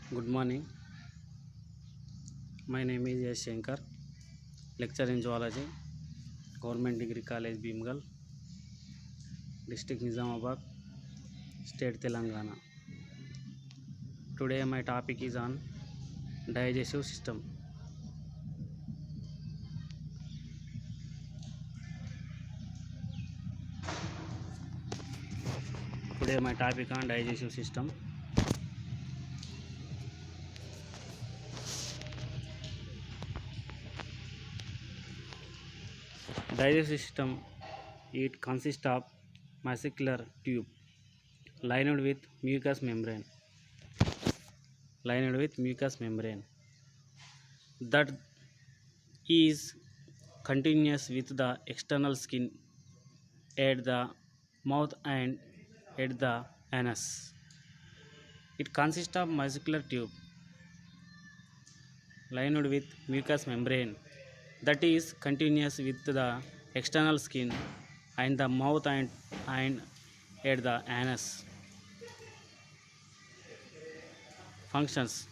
Good morning. My name is S. Shankar, lecturer in zoology, Government Degree College, Bhimgal, District Nizamabad, State Telangana. Today my topic is on digestive system. Today my topic on digestive system. Digestive system, it consists of muscular tube lined with mucous membrane, that is continuous with the external skin at the mouth and at the anus. It consists of muscular tube lined with mucous membrane that is continuous with the external skin and the mouth and at the anus. Functions: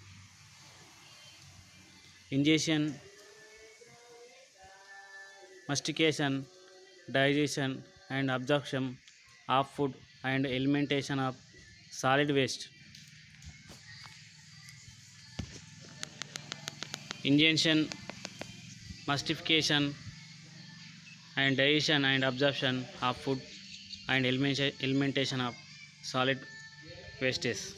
ingestion, mastication, digestion and absorption of food and elimination of solid waste. Ingestion, mastication and digestion and absorption of food and elimination of solid wastes.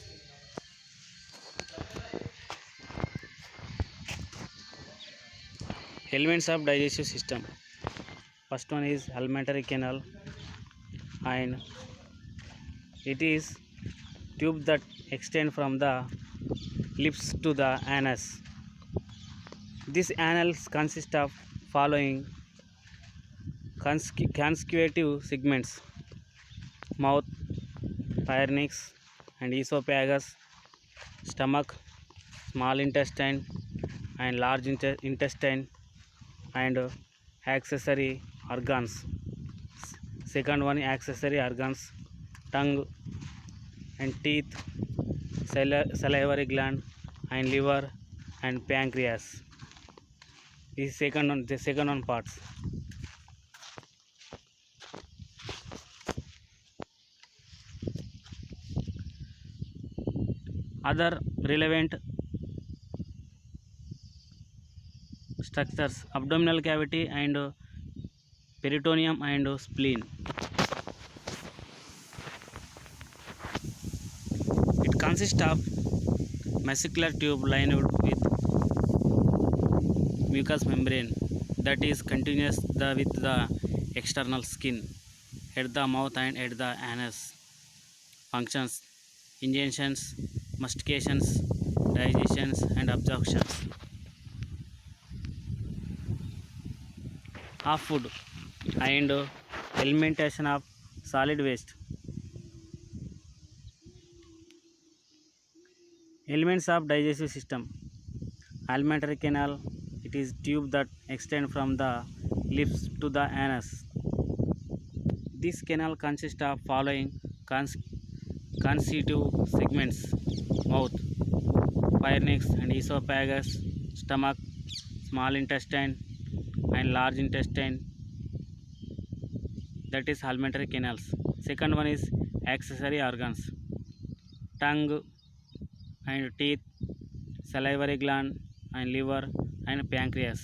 Elements of digestive system. First one is alimentary canal, and it is tube that extend from the lips to the anus. This anal consists of following consecutive segments: mouth, pharynx and esophagus, stomach, small intestine and large intestine, and accessory organs. Second one, accessory organs: tongue and teeth, salivary gland and liver and pancreas. This is the second one parts. Other relevant structures: abdominal cavity and peritoneum and spleen. It consists of muscular tube lined with mucous membrane that is continuous with the external skin at the mouth and at the anus. Functions: ingestions, mastications, digestions and absorptions of food and elimination of solid waste. Elements of digestive system. Alimentary canal, it is tube that extend from the lips to the anus. This canal consists of following consecutive segments: mouth, pharynx and esophagus, stomach, small intestine and large intestine, that is alimentary canals. Second one is accessory organs: tongue and teeth, salivary gland and liver and pancreas.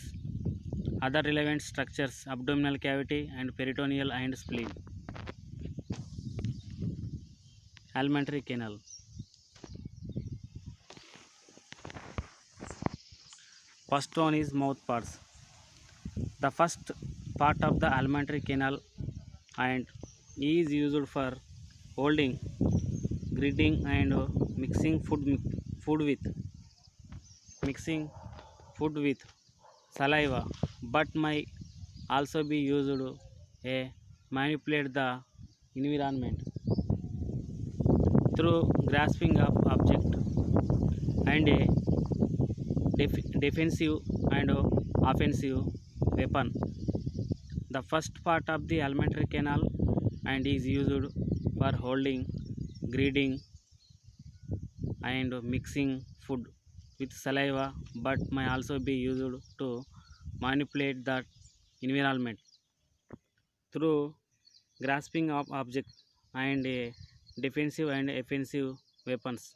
Other relevant structures: abdominal cavity and peritoneal and spleen. Alimentary canal. First one is mouth parts. The first part of the alimentary canal and is used for holding, gridding and mixing food with saliva, but may also be used to manipulate the environment through grasping of object and a defensive and offensive weapon. The first part of the alimentary canal and is used for holding, gridding and mixing food with saliva, but may also be used to manipulate the environment through grasping of objects and defensive and offensive weapons.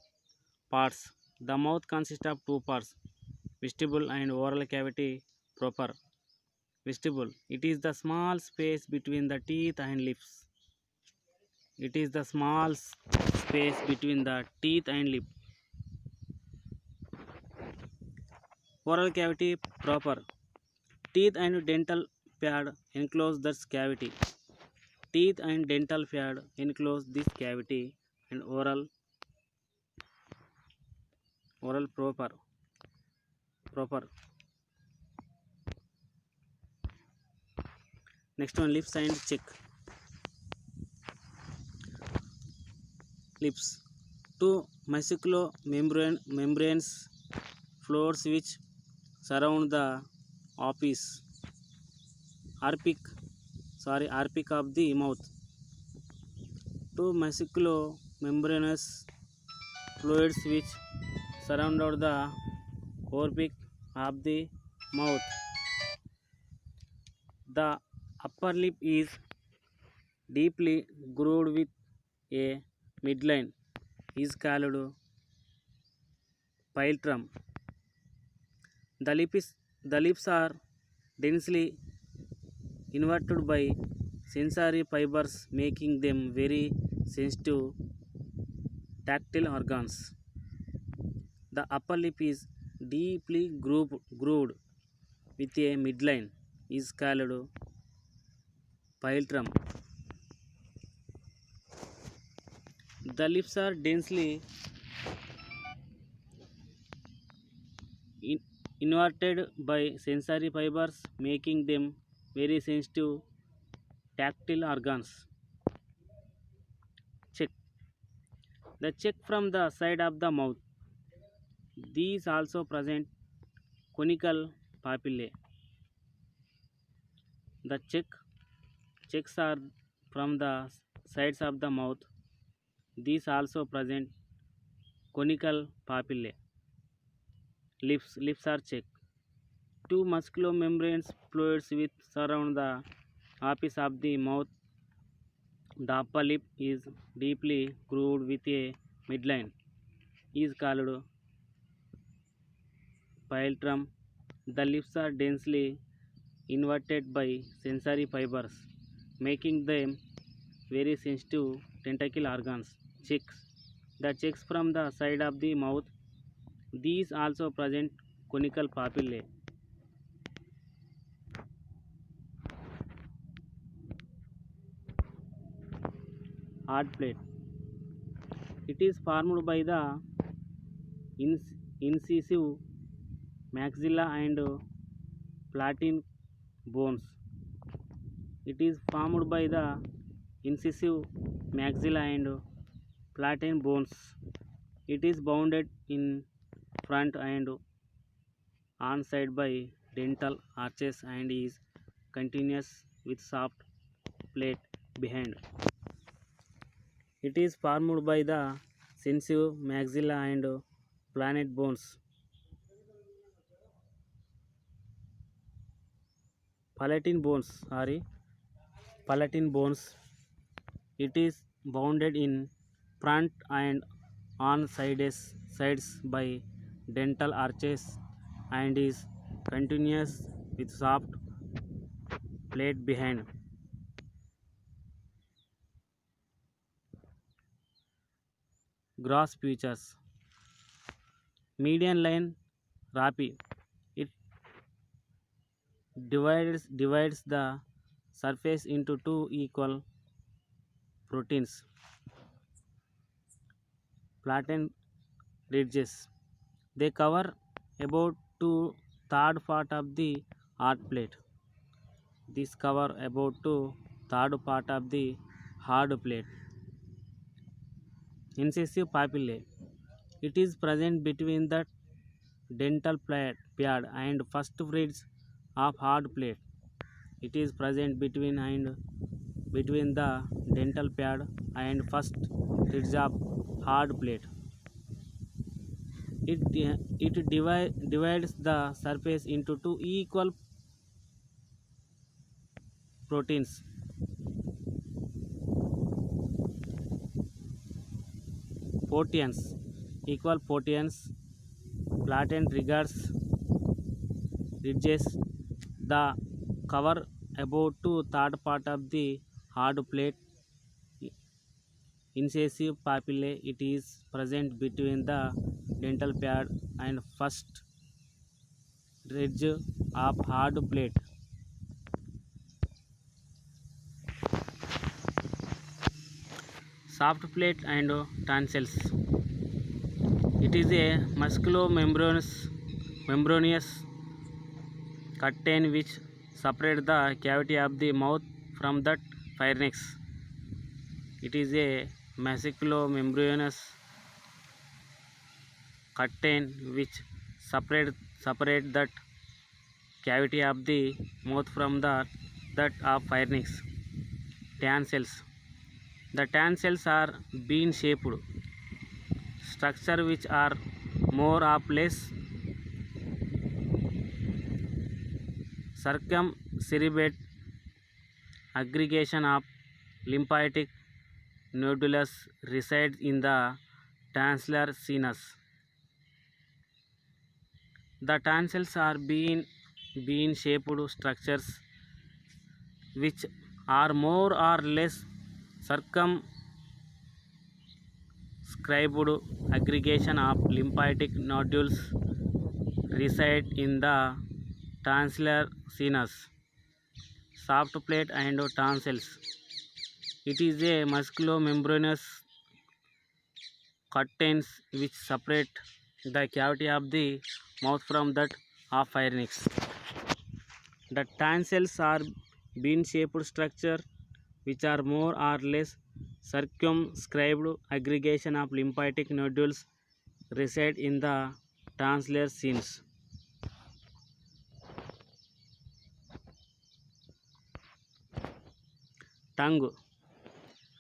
Parts. The mouth consists of two parts, vestibule and oral cavity proper. Vestibule. It is the small space between the teeth and lips. It is the small space between the teeth and lip. Oral cavity proper. Teeth and dental pad enclose this cavity. Teeth and dental pad enclose this cavity and oral proper. Next one, lips and cheek. Lips. Two membranes floors which surround the apice apic of the mouth. Two membranous fluids which surround the apic of the mouth. The upper lip is deeply grooved with a midline is called philtrum. The lips are densely inverted by sensory fibers, making them very sensitive tactile organs. The upper lip is deeply grooved with a midline is called philtrum. The lips are densely inverted by sensory fibers, making them very sensitive tactile organs. Cheek. The cheek from the side of the mouth. These also present conical papillae. The cheeks are from the sides of the mouth. These also present conical papillae. Lips are cheek. Two musculomembranous fluids which surround the apice of the mouth. The upper lip is deeply grooved with a midline is called philtrum. The lips are densely inverted by sensory fibers, making them very sensitive tentacle organs. Cheeks. The cheeks from the side of the mouth. These also present conical papillae. Hard plate. It is formed by the incisive maxilla and palatine bones. It is formed by the incisive maxilla and palatine bones. It is bounded in front and on side by dental arches and is continuous with soft plate behind. It is formed by the sensitive maxilla and planet bones. Palatine bones. It is bounded in front and on sides by dental arches and is continuous with soft plate behind. Gross features. Median line rapi. It divides the surface into two equal proteins. Flattened ridges. They cover about 2/3 part of the hard plate. This cover about 2/3 part of the hard plate. Incisive papillae. It is present between the dental pad and first ridge of hard plate. It is present between the dental pad and first ridge of hard plate. It divides the surface into two equal proteins. Portions. Equal portions. Flattened ridges. The cover about two-third part of the hard plate. Incisive papillae. It is present between the dental pad and first ridge of hard plate. Soft plate and tonsils. It is a membranous curtain which separates the cavity of the mouth from that pharynx. It is a musculo-membranous curtain which separate that cavity of the mouth from that of pharynx. Tonsils. The tonsils are bean-shaped structure which are more or less circumcerebate aggregation of lymphatic nodules resides in the tonsillar sinus. The tonsils are bean-shaped structures which are more or less circumscribed aggregation of lymphatic nodules reside in the tonsillar sinus. Soft plate and tonsils. It is a musculo-membranous curtains which separate the cavity of the mouth from that of pharynx. The tonsils are bean-shaped structure which are more or less circumscribed aggregation of lymphatic nodules reside in the tonsillar sinus. Tongue.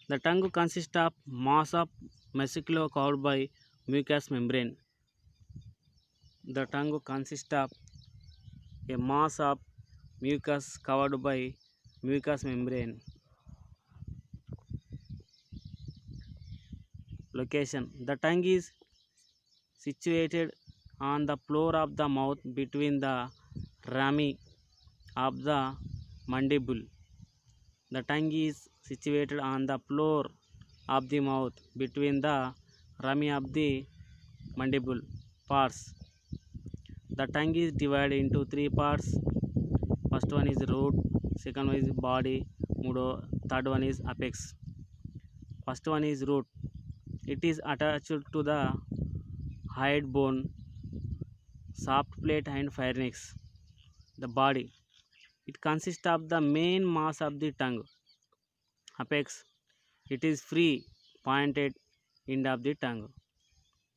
The tongue consists of mass of muscle covered by mucous membrane. The tongue consists of a mass of mucus covered by mucous membrane. Location. The tongue is situated on the floor of the mouth between the rami of the mandible. The tongue is situated on the floor of the mouth between the rami of the mandible parts. The tongue is divided into three parts. First one is root, second one is body, third one is apex. First one is root. It is attached to the hide bone, soft plate and pharynx. The body. It consists of the main mass of the tongue. Apex. It is free pointed end of the tongue.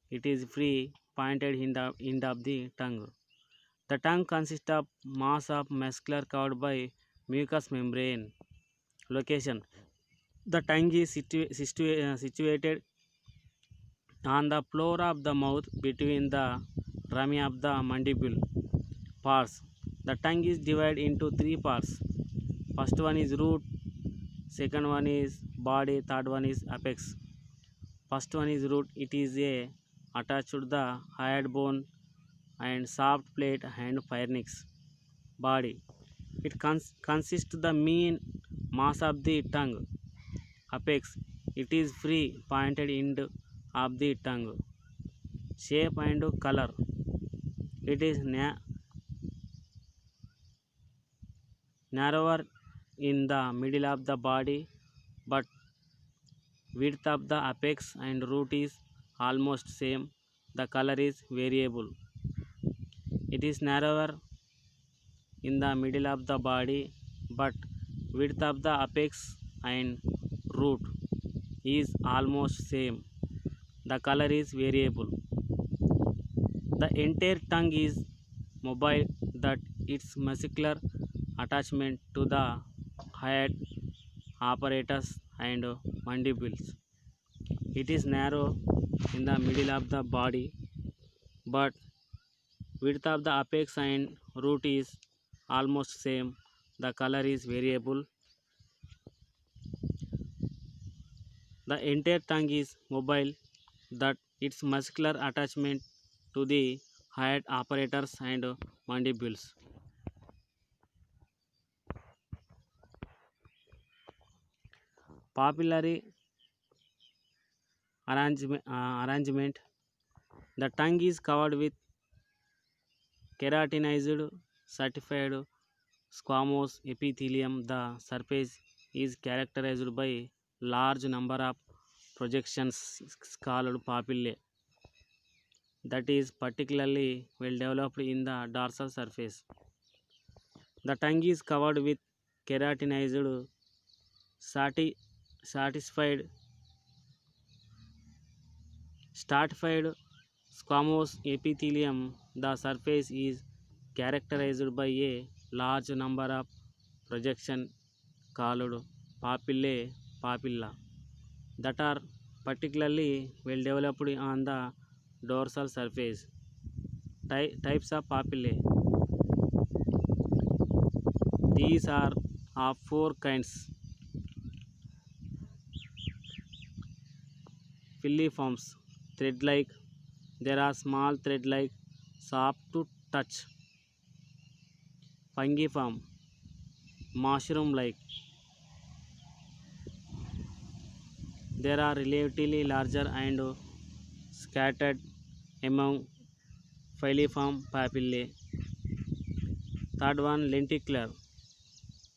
It is free pointed end of the tongue. The tongue consists of mass of muscle covered by mucous membrane. Location. The tongue is situated on the floor of the mouth between the rami of the mandible parts. The tongue is divided into three parts. First one is root, second one is body, third one is apex. First one is root. It is attached to the hide bone and soft plate and pharynx. Body. It consists the main mass of the tongue. Apex. It is free pointed end of the tongue. Shape and color. It is narrower in the middle of the body, but width of the apex and root is almost same. The color is variable. It is narrower in the middle of the body, but width of the apex and root is almost same. The color is variable. The entire tongue is mobile, that its muscular attachment to the head apparatus and mandibles. It is narrow in the middle of the body, but width of the apex and root is almost same. The color is variable. The entire tongue is mobile, that its muscular attachment to the head apparatus and mandibles. Papillary arrangement. The tongue is covered with keratinized certified squamous epithelium. The surface is characterized by large number of projections called papillae that is particularly well developed in the dorsal surface. The tongue is covered with keratinized sati- satisfied stratified squamous epithelium. The surface is characterized by a large number of projections called papilla that are particularly well developed on the dorsal surface. Types of papillae. These are of four kinds. Filiforms, thread-like. There are small thread-like, soft to touch. Fungiform, mushroom-like. There are relatively larger and scattered among filiform papillae. Third one, lenticular.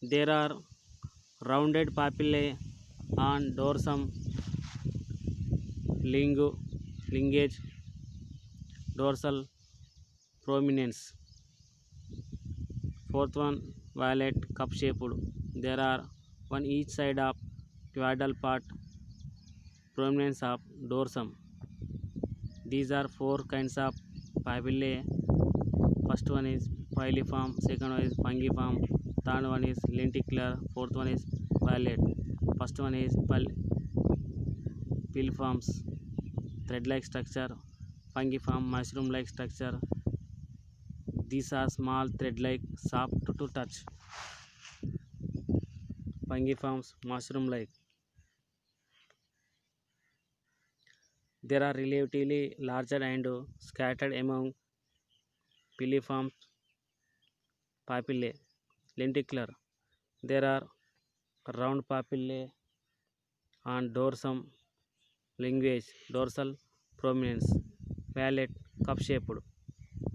There are rounded papillae on dorsum, ligage, dorsal prominence. Fourth one, violet, cup-shaped. There are one each side of caudal part, prominence of dorsum. These are four kinds of papillae. First one is filiform, second one is fungiform, third one is lenticular, fourth one is violet. First one is piliforms, thread-like structure, fungiform, mushroom-like structure. These are small thread-like, soft to touch. Fungiforms, mushroom-like. There are relatively larger and scattered among piliform papillae. Lenticular. There are round papillae on dorsum, ligage, dorsal prominence. Violet, cup-shaped.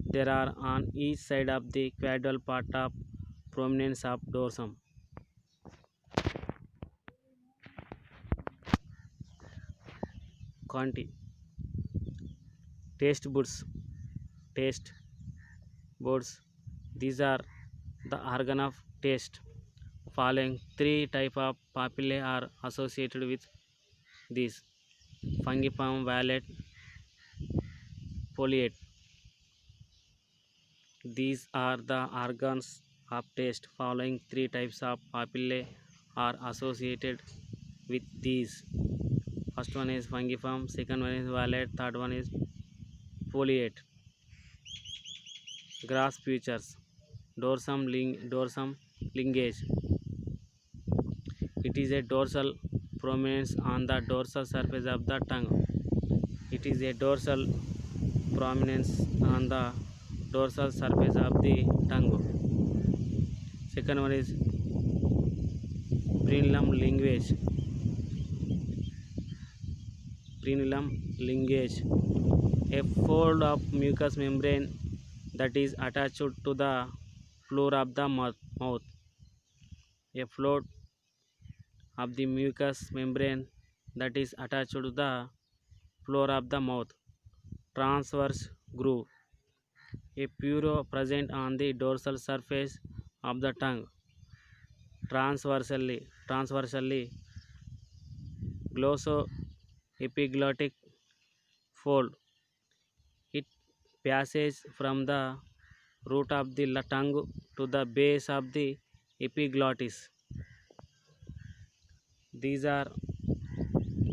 There are on each side of the caudal part of prominence of dorsum. Conti. Taste buds. Taste buds. These are the organ of taste. Following three type of papillae are associated with these: fungiform, violet, foliate. These are the organs of taste. Following three types of papillae are associated with these. First one is fungiform, second one is violet, third one is foliate. Grass features. Dorsum ligage. It is a dorsal prominence on the dorsal surface of the tongue. It is a dorsal prominence on the dorsal surface of the tongue. Second one is frenulum ligage. Frenulum ligage, a fold of mucous membrane that is attached to the floor of the mouth. A fold of the mucous membrane that is attached to the floor of the mouth. Transverse groove, a furrow present on the dorsal surface of the tongue. Transversally, glossoepiglottic fold. It passes from the root of the tongue to the base of the epiglottis. These are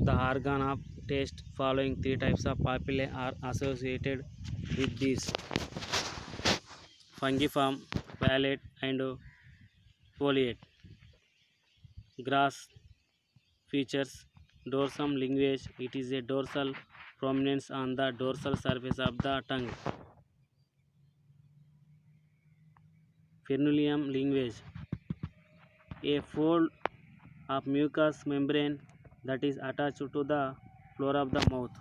the organ of test following three types of papillae are associated with these: fungiform, palate, and foliate. Grass features dorsum linguage. It is a dorsal prominence on the dorsal surface of the tongue. Frenulum linguage, a fold of mucous membrane that is attached to the floor of the mouth.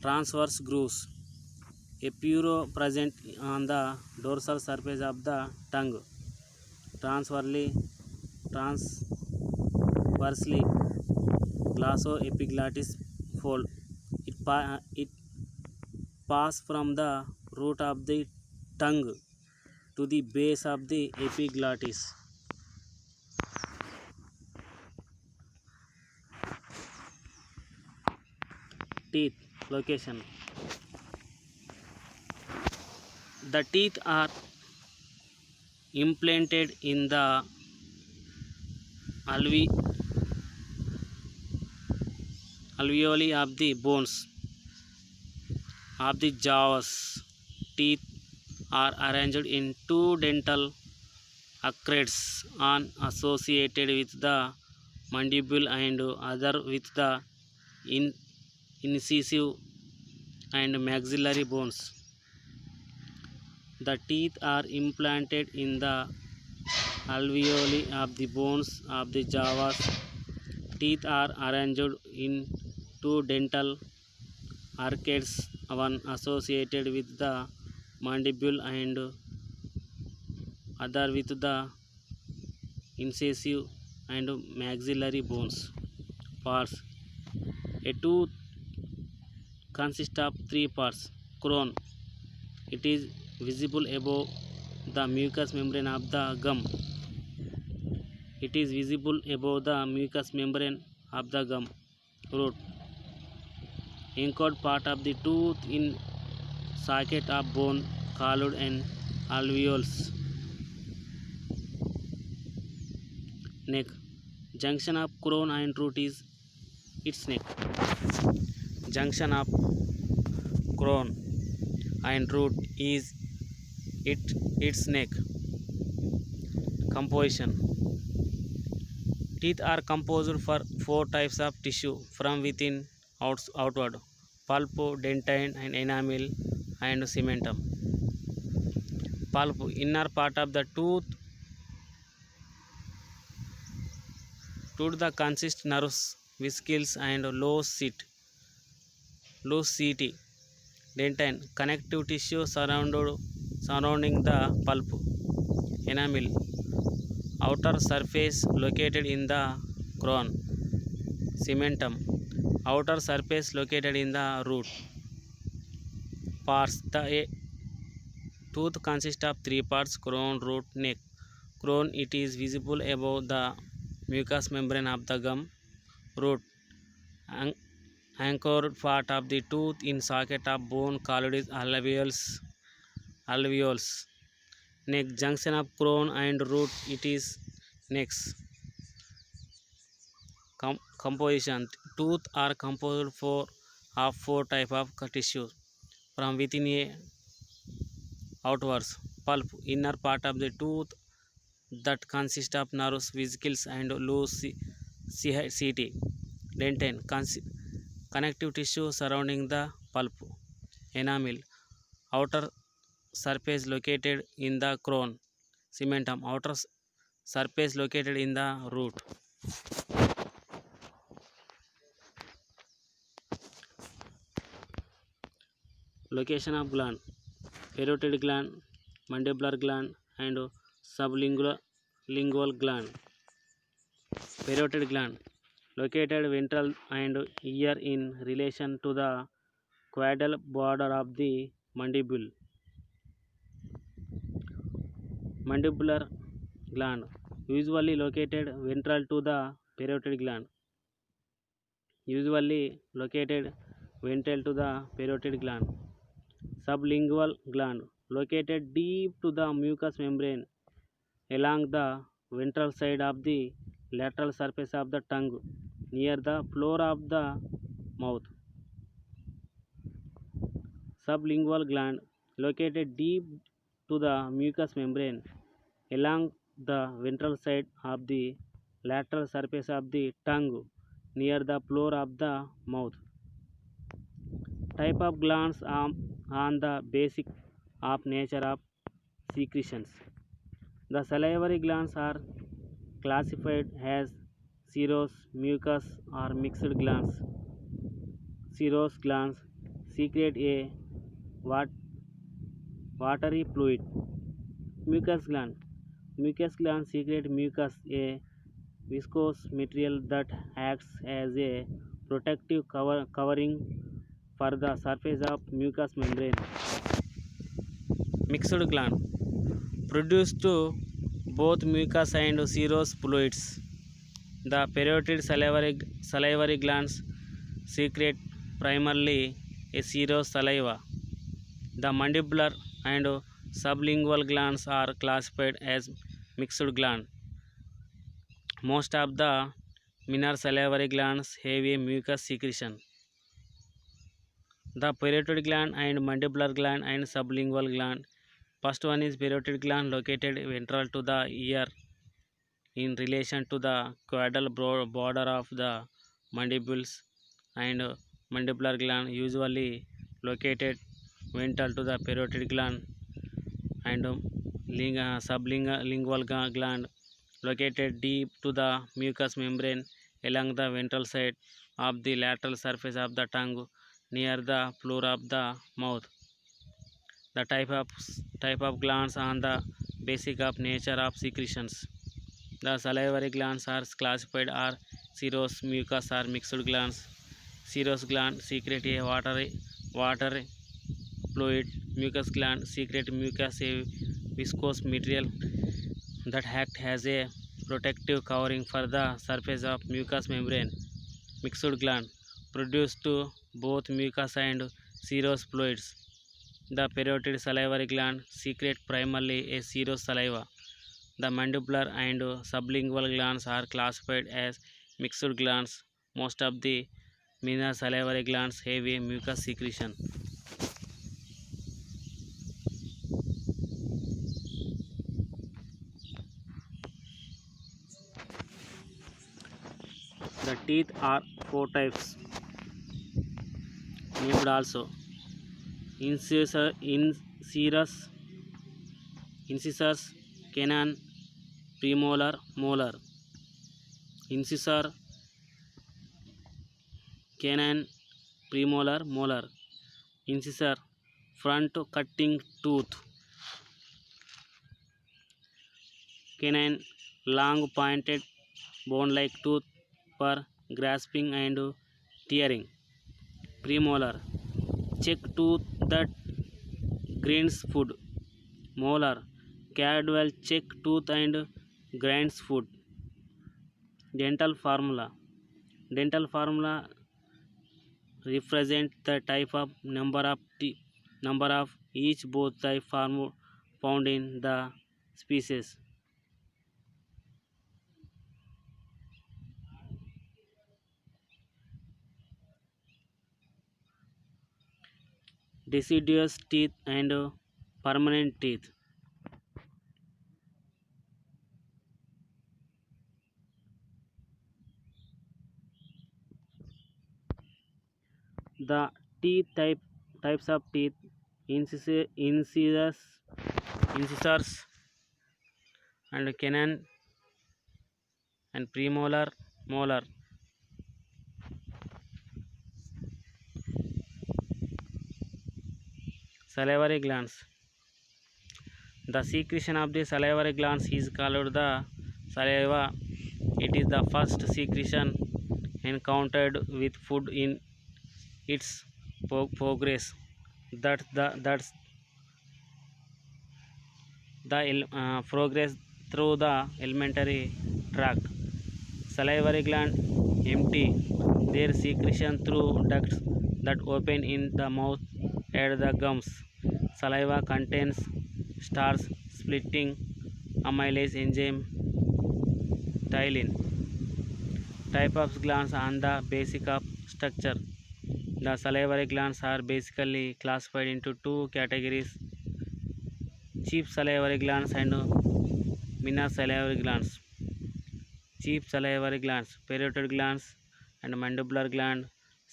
Transverse grooves, a furrow present on the dorsal surface of the tongue. Transversely glossoepiglottis fold. It passes from the root of the tongue to the base of the epiglottis. Teeth location. The teeth are implanted in the alveoli of the bones of the jaws. Teeth are arranged in two dental arcades, one associated with the mandible and other with the incisive and maxillary bones. The teeth are implanted in the alveoli of the bones of the jaws. Teeth are arranged in two dental arcades, one associated with the mandible and other with the incisive and maxillary bones. Parts. A tooth consists of three parts. Crown. It is visible above the mucous membrane of the gum. It is visible above the mucous membrane of the gum. Root. Anchored part of the tooth in socket of bone called an alveolus. Neck. Junction of crown and root is its neck. Junction of crown and root is its neck. Composition. Teeth are composed for four types of tissue from within outward: pulp, dentine, and enamel, and cementum. Pulp, inner part of the tooth that consists nerves, vesicles, and loose seat. Dentine, connective tissue surrounding the pulp. Enamel, outer surface located in the crown. Cementum, outer surface located in the root. Parts. The tooth consists of three parts: crown, root, neck. Crown, it is visible above the mucous membrane of the gum. Root, anchored part of the tooth in socket of bone called alveolus. Neck, junction of crown and root, it is necks. Composition. Tooth are composed of four types of tissue from within outwards. Pulp, inner part of the tooth that consists of nerves, vesicles, and loose seat. Dentine, connective tissue surrounding the pulp. Enamel, outer surface located in the crown. Cementum, outer surface located in the root. Location of gland. Parotid gland, mandibular gland, and sublingual gland. Parotid gland, located ventral and ear in relation to the caudal border of the mandible. Mandibular gland, usually located ventral to the parotid gland. Usually located ventral to the parotid gland. Sublingual gland, located deep to the mucous membrane along the ventral side of the lateral surface of the tongue near the floor of the mouth. Sublingual gland located deep to the mucous membrane along the ventral side of the lateral surface of the tongue near the floor of the mouth. Type of glands on the basic of nature of secretions. The salivary glands are classified as serous, mucous, or mixed glands. Serous glands secrete a watery fluid. Mucous gland. Mucous glands secrete mucus, a viscous material that acts as a protective covering for the surface of mucous membrane. Mixed gland produce both mucus and serous fluids. The parotid salivary glands secrete primarily a serous saliva. The mandibular and sublingual glands are classified as mixed gland. Most of the minor salivary glands have a mucus secretion. The parotid gland and mandibular gland and sublingual gland. First one is parotid gland located ventral to the ear in relation to the caudal border of the mandibles, and mandibular gland usually located ventral to the parotid gland, and sublingual gland located deep to the mucous membrane along the ventral side of the lateral surface of the tongue near the floor of the mouth. The type of glands on the basic of nature of secretions. The salivary glands are classified as serous, mucous, or mixed glands. Serous gland secrete a water fluid. Mucous gland secrete mucus, a viscous material that acts as a protective covering for the surface of mucous membrane. Mixed gland produce both mucus and serous fluids. The parotid salivary gland secrete primarily a serous saliva. The mandibular and sublingual glands are classified as mixed glands. Most of the minor salivary glands have a mucus secretion. The teeth are four types, named also incisors, canine, premolar, molar. Incisor, canine, premolar, molar. Incisor, front cutting tooth. Canine, long pointed bone-like tooth for grasping and tearing. Premolar, cheek tooth that grinds food. Molar, cardwell cheek tooth and grinds food. Dental formula. Dental formula represent the type of number of each both type found in the species. Deciduous teeth and permanent teeth. The types of teeth: incisors and canine and premolar, molar. Salivary glands. The secretion of the salivary glands is called the saliva. It is the first secretion encountered with food in its progress. That's the progress through the alimentary tract. Salivary gland empty their secretion through ducts that open in the mouth and the gums. Saliva contains starch splitting amylase enzyme ptyalin. Type of glands on the basic of structure. The salivary glands are basically classified into two categories: chief salivary glands and minor salivary glands. Chief salivary glands, parotid glands and mandibular gland,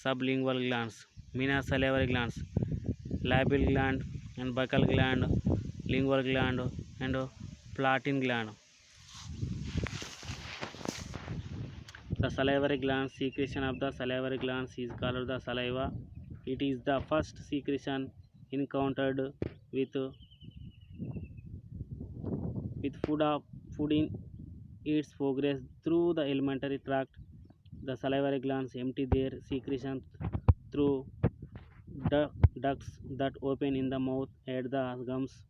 sublingual glands. Minor salivary glands, labial gland and buccal gland, lingual gland and palatine gland. The salivary gland secretion of the salivary glands is called the saliva. It is the first secretion encountered with food in its progress through the alimentary tract. The salivary glands empty their secretion through ducts that open in the mouth at the gums.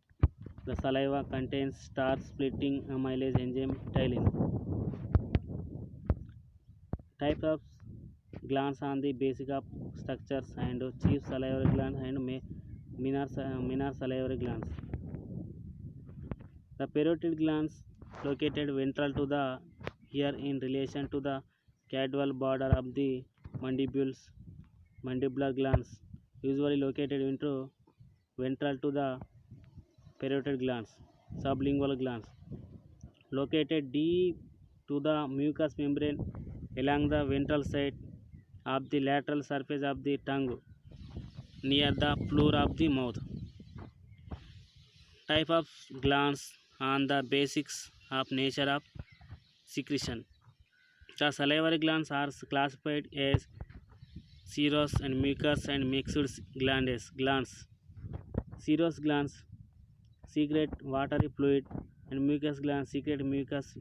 The saliva contains star-splitting amylase enzyme ptyalin. Types of glands on the basic of structures and chief salivary glands and minor salivary glands. The parotid glands located ventral to the ear in relation to the caudal border of the mandibules. Mandibular glands usually located into ventral to the parotid glands. Sublingual glands located deep to the mucous membrane along the ventral side of the lateral surface of the tongue near the floor of the mouth. Type of glands on the basics of nature of secretion. The salivary glands are classified as serous and mucous and mixed glands. Serous glands secrete watery fluid and mucous glands secrete mucus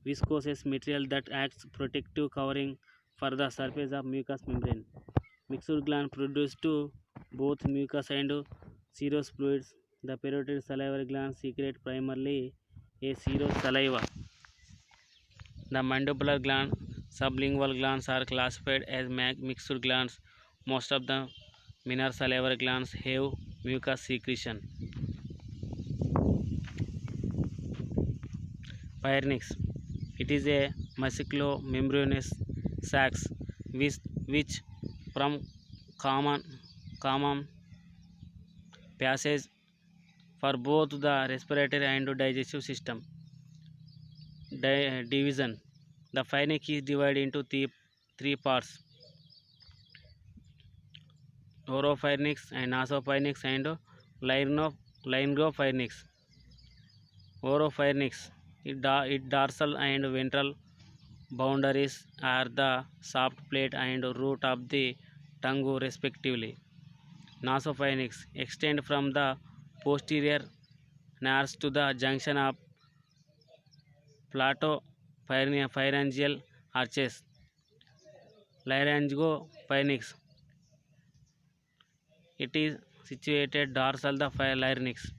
viscous material that acts protective covering for the surface of mucous membrane. Mixed gland produce to both mucus and serous fluids. The parotid salivary glands secrete primarily a serous saliva. The mandibular gland, sublingual glands are classified as mixed glands. Most of the minor salivary glands have mucus secretion. Pharynx. It is a musculo-membranous sac which from common passage for both the respiratory and digestive system. Division. The pharynx is divided into three parts: oropharynx and nasopharynx and laryngopharynx. Oropharynx. Its dorsal and ventral boundaries are the soft plate and root of the tongue respectively. Nasopharynx extend from the posterior nares to the junction of pharyngeal arches. Laryngopharynx. It is situated dorsal the larynx.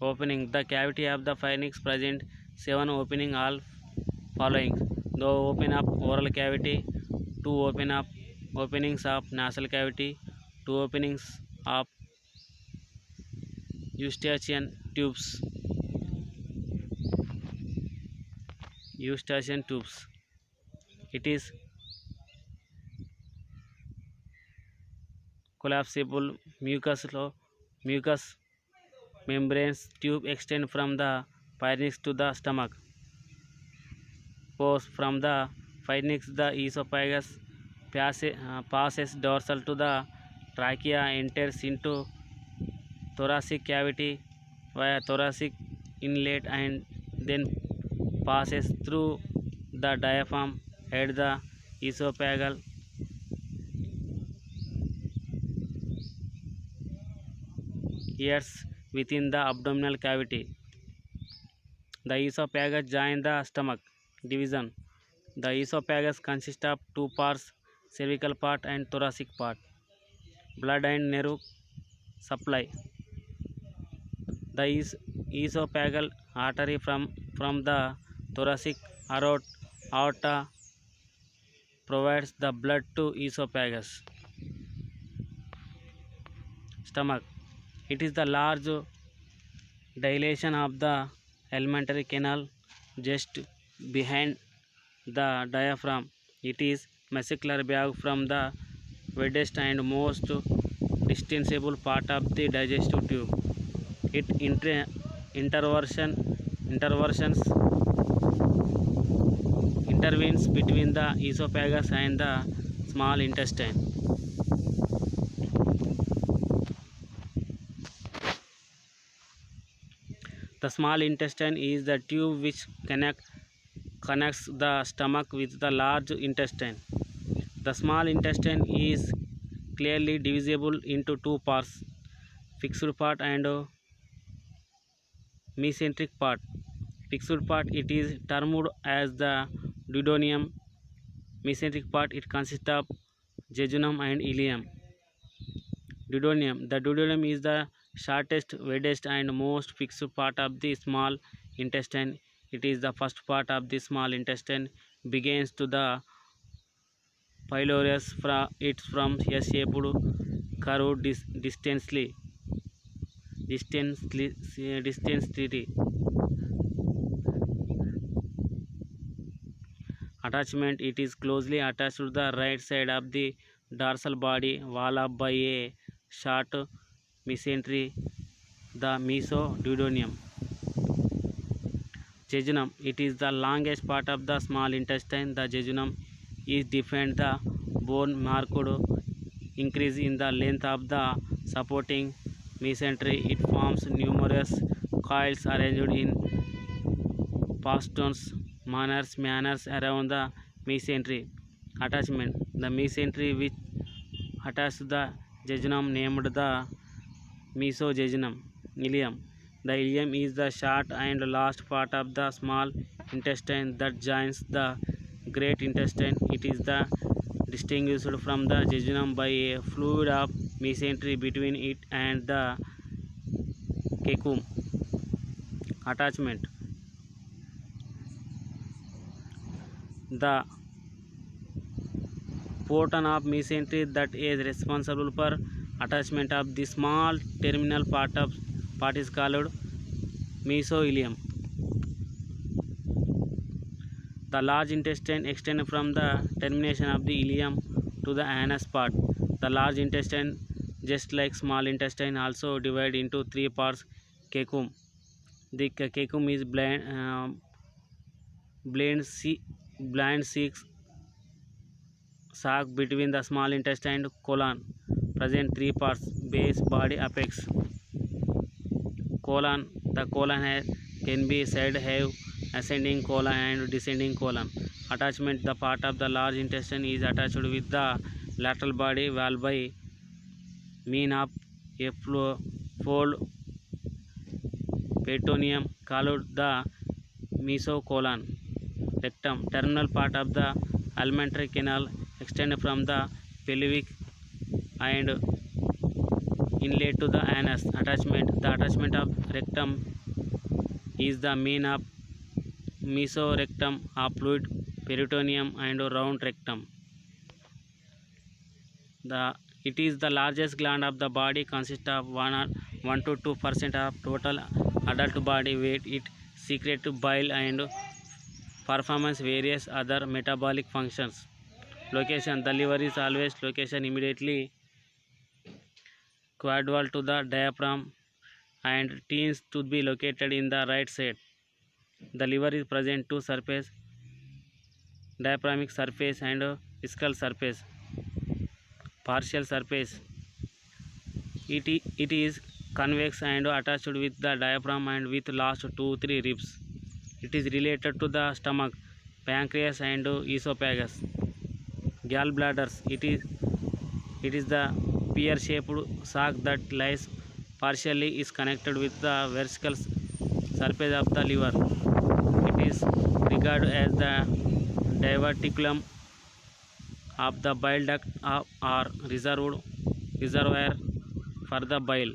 Opening. The cavity of the pharynx present 7 opening all following: the open up oral cavity, 2 openings of nasal cavity, 2 openings of eustachian tubes. It is collapsible mucous membranes tube extend from the pharynx to the stomach. Pores from the pharynx the esophagus passes dorsal to the trachea, enters into thoracic cavity via thoracic inlet and then passes through the diaphragm at the esophageal ears within the abdominal cavity. The esophagus joins the stomach. Division. The esophagus consists of two parts: cervical part and thoracic part. Blood and nerve supply. The esophageal artery from the thoracic aorta provides the blood to esophagus. Stomach. It is the large dilation of the alimentary canal just behind the diaphragm. It is muscular bag from the widest and most distensible part of the digestive tube. It interversions intervenes between the esophagus and the small intestine. The small intestine is the tube which connects the stomach with the large intestine. The small intestine is clearly divisible into two parts, fixed part and mesenteric part. Fixed part, it is termed as the duodenum. Mesenteric part, it consists of jejunum and ileum. Duodenum. The duodenum is the shortest, widest and most fixed part of the small intestine. It is the first part of the small intestine, begins to the pylorus. It's from S-shaped curve distantly. Attachment, it is closely attached to the right side of the dorsal body wall up by a short mesentery, the mesoduodenum. Jejunum, it is the longest part of the small intestine. The jejunum is defined the bone marked increase in the length of the supporting mesentery. It forms numerous coils arranged in pastons manners around the mesentery. Attachment, the mesentery which attaches the jejunum named the mesojejunum. Ileum, the ileum is the short and last part of the small intestine that joins the great intestine. It is the distinguished from the jejunum by a fluid of mesentery between it and the cecum. Attachment, the portion of mesentery that is responsible for attachment of the small terminal part is called mesoileum. The large intestine extends from the termination of the ileum to the anus part. The large intestine, just like small intestine, also divided into three parts. Cecum. The cecum is blind sac between the small intestine and colon. Present three parts: base, body, apex. Colon. The colon can be said have ascending colon and descending colon. Attachment, the part of the large intestine is attached with the lateral body wall by means of a fold peritoneum called the mesocolon. Rectum, terminal part of the alimentary canal, extend from the pelvic and inlet to the anus. Attachment, the attachment of rectum is the mean of mesorectum of fluid peritoneum and round rectum. It is the largest gland of the body, consists of 1 to 2% of total adult body weight. It secretes bile and performs various other metabolic functions. Location, the liver is always location immediately quadral to the diaphragm and tends to be located in the right side. The liver is present to surface, diaphragmic surface and ischial surface. Partial surface, it is convex and attached with the diaphragm and with last 2-3 ribs. It is related to the stomach, pancreas and esophagus. Gallbladders, it is the pear-shaped sac that lies partially is connected with the vertical surface of the liver. It is regarded as the diverticulum of the bile duct or reservoir for the bile.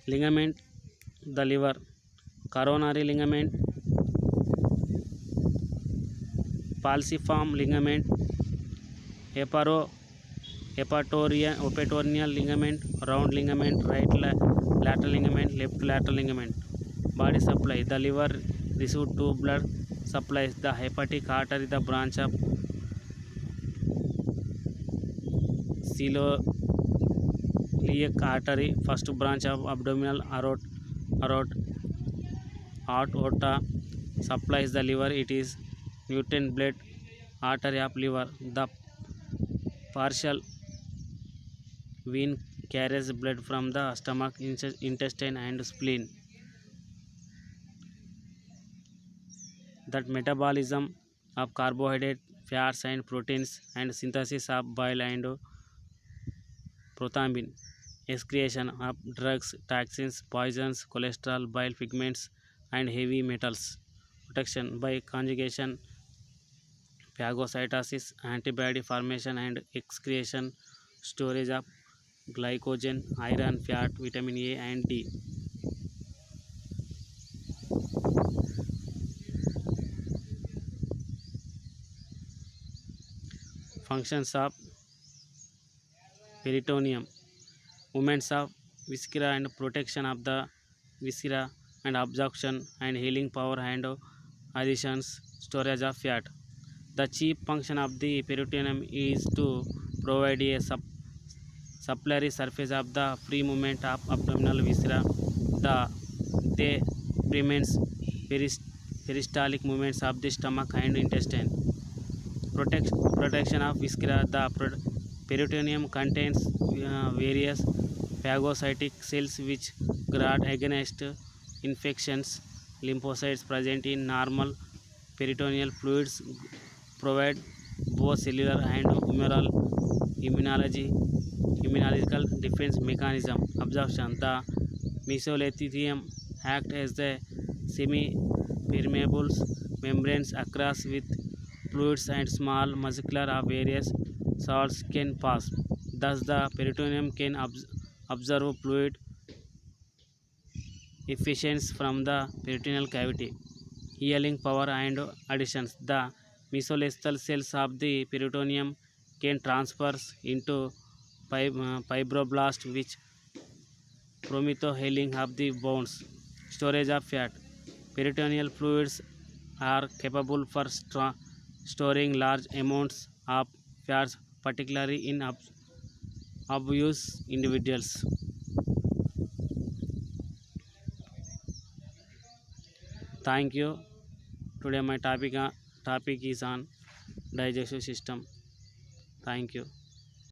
Ligament, the liver, coronary ligament, falciform ligament, hepatorial ligament, round ligament, lateral ligament, left lateral ligament. Body supply: the liver receives two blood supplies. The hepatic artery, the branch of celiac artery, first branch of abdominal aorta, supplies the liver. It is nutrient blood artery of liver. The partial vein carries blood from the stomach, intestine, and spleen. That metabolism of carbohydrate, fats, and proteins, and synthesis of bile and prothrombin, excretion of drugs, toxins, poisons, cholesterol, bile pigments, and heavy metals, protection by conjugation, phagocytosis, antibody formation and excretion, storage of glycogen, iron, fat, vitamin A and D. Functions of peritoneum: movements of viscera and protection of the viscera and absorption and healing power and adhesions, storage of fat. The chief function of the peritoneum is to provide a supplier surface of the free movement of abdominal viscera. They prevents peristaltic movements of the stomach and intestine. Protection of viscera: the peritoneum contains various phagocytic cells which guard against infections. Lymphocytes present in normal peritoneal fluids provide both cellular and humoral immunological defense mechanism. Absorption: the mesothelium act as the semi-permeable membranes across with fluids and small muscular of various salts can pass. Thus, the peritoneum can absorb fluid efficiency from the peritoneal cavity. Healing power and additions: the mesothelial cells of the peritoneum can transfer into fibroblasts which promote healing of the bones. Storage of fat: peritoneal fluids are capable for storing large amounts of fats, particularly in obese individuals. Thank you. Today my topic is on digestive system. Thank you.